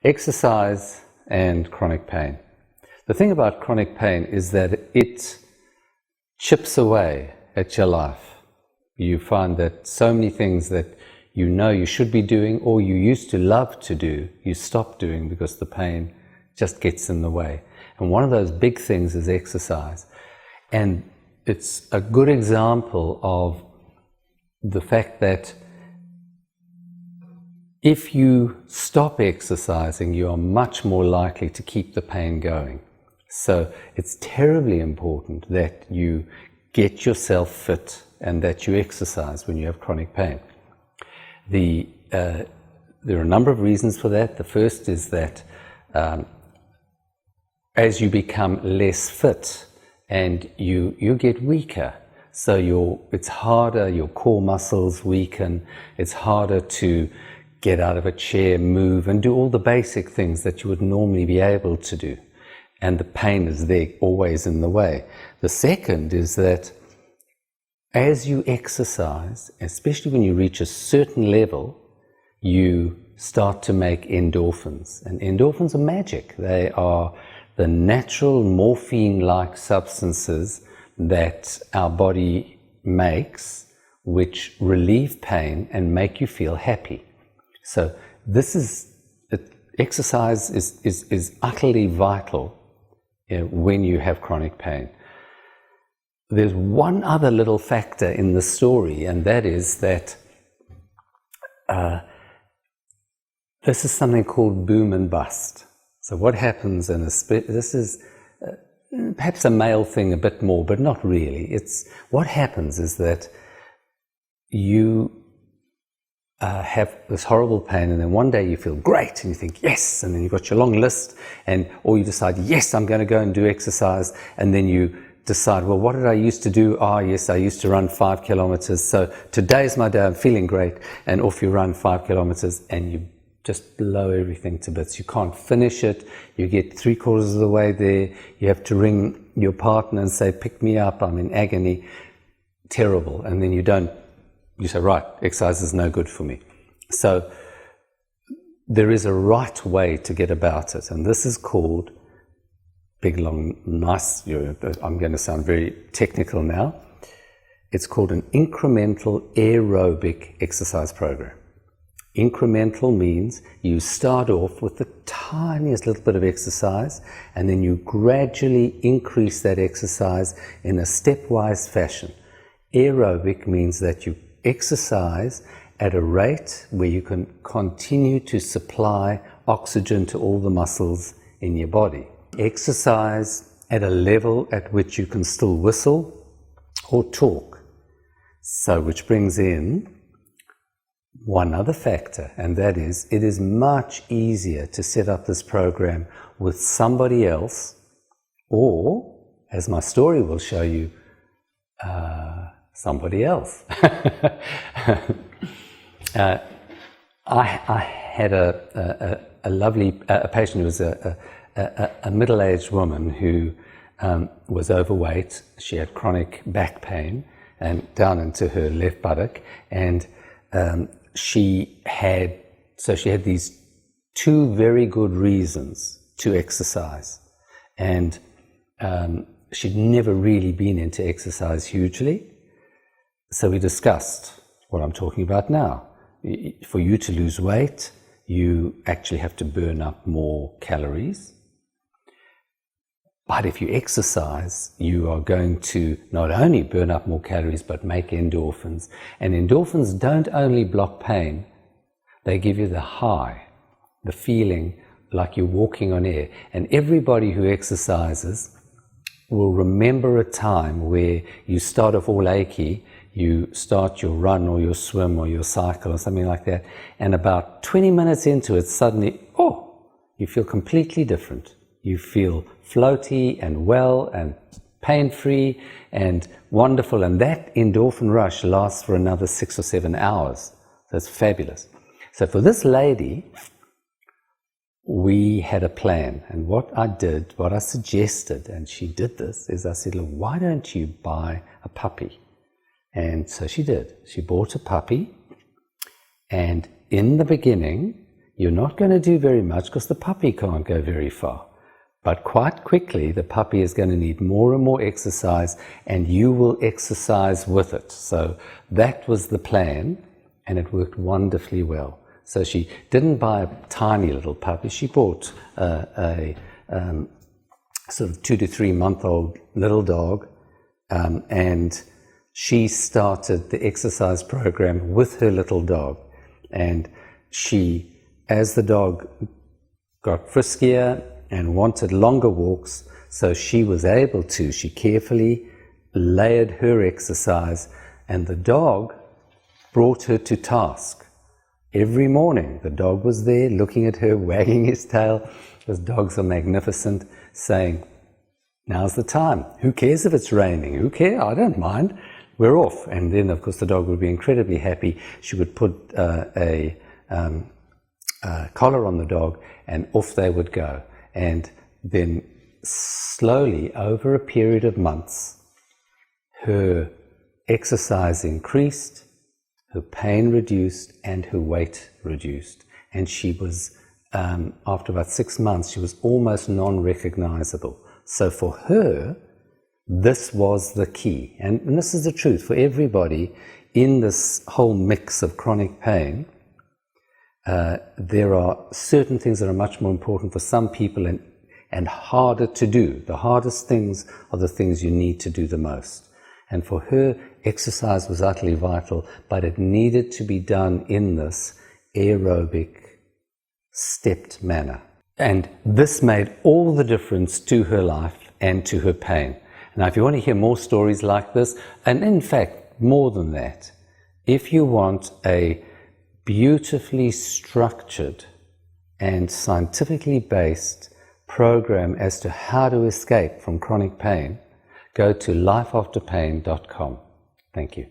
Exercise and chronic pain. The thing about chronic pain is that it chips away at your life. You find that so many things that you know you should be doing or you used to love to do, you stop doing because the pain just gets in the way. And one of those big things is exercise. And it's a good example of the fact that if you stop exercising, you are much more likely to keep the pain going. So it's terribly important that you get yourself fit and that you exercise when you have chronic pain. There are a number of reasons for that. The first is that as you become less fit and you get weaker, so it's harder, your core muscles weaken, it's harder to get out of a chair, move, and do all the basic things that you would normally be able to do. And the pain is there, always in the way. The second is that as you exercise, especially when you reach a certain level, you start to make endorphins. And endorphins are magic. They are the natural morphine-like substances that our body makes, which relieve pain and make you feel happy. So exercise is utterly vital when you have chronic pain. There's one other little factor in the story, and that is that this is something called boom and bust. So what happens this is perhaps a male thing a bit more, but not really. What happens is that you have this horrible pain, and then one day you feel great and you think yes, and then you've got your long list, or you decide yes, I'm going to go and do exercise, and then you decide, well, what did I used to do? Yes, I used to run 5 kilometers, so today's my day, I'm feeling great, and off you run 5 kilometers and you just blow everything to bits. You can't finish it, you get 3/4 of the way there, you have to ring your partner and say, pick me up, I'm in agony. Terrible. And then you say, right, exercise is no good for me. So there is a right way to get about it, and this is called, big, long, nice, I'm going to sound very technical now, it's called an incremental aerobic exercise program. Incremental means you start off with the tiniest little bit of exercise, and then you gradually increase that exercise in a stepwise fashion. Aerobic means that you exercise at a rate where you can continue to supply oxygen to all the muscles in your body. Exercise at a level at which you can still whistle or talk. So, which brings in one other factor, and that is, it is much easier to set up this program with somebody else, or, as my story will show you, somebody else. I had a lovely patient who was a middle-aged woman who was overweight. She had chronic back pain and down into her left buttock, and she had these 2 very good reasons to exercise, and she'd never really been into exercise hugely. So we discussed what I'm talking about now. For you to lose weight, you actually have to burn up more calories. But if you exercise, you are going to not only burn up more calories, but make endorphins. And endorphins don't only block pain, they give you the high, the feeling like you're walking on air. And everybody who exercises will remember a time where you start off all achy, you start your run or your swim or your cycle or something like that, and about 20 minutes into it, suddenly, you feel completely different. You feel floaty and well and pain-free and wonderful, and that endorphin rush lasts for another 6 or 7 hours. That's fabulous. So for this lady, we had a plan, and what I suggested, and she did this, is I said, look, why don't you buy a puppy? And so she did. She bought a puppy, and in the beginning, you're not going to do very much because the puppy can't go very far. But quite quickly, the puppy is going to need more and more exercise, and you will exercise with it. So that was the plan, and it worked wonderfully well. So she didn't buy a tiny little puppy. She bought a sort of 2 to 3 month old little dog, and she started the exercise program with her little dog. And she, as the dog got friskier and wanted longer walks, so she was able to, she carefully layered her exercise, and the dog brought her to task. Every morning, the dog was there looking at her, wagging his tail, because dogs are magnificent, saying, now's the time. Who cares if it's raining? Who cares? I don't mind. We're off. And then, of course, the dog would be incredibly happy. She would put a collar on the dog, and off they would go. And then slowly, over a period of months, her exercise increased, her pain reduced, and her weight reduced. And she was, after about 6 months, she was almost non-recognizable. So for her, this was the key. And this is the truth for everybody in this whole mix of chronic pain. There are certain things that are much more important for some people and harder to do. The hardest things are the things you need to do the most. And for her, exercise was utterly vital, but it needed to be done in this aerobic, stepped manner. And this made all the difference to her life and to her pain. Now, if you want to hear more stories like this, and in fact, more than that, if you want a beautifully structured and scientifically based program as to how to escape from chronic pain, go to lifeafterpain.com. Thank you.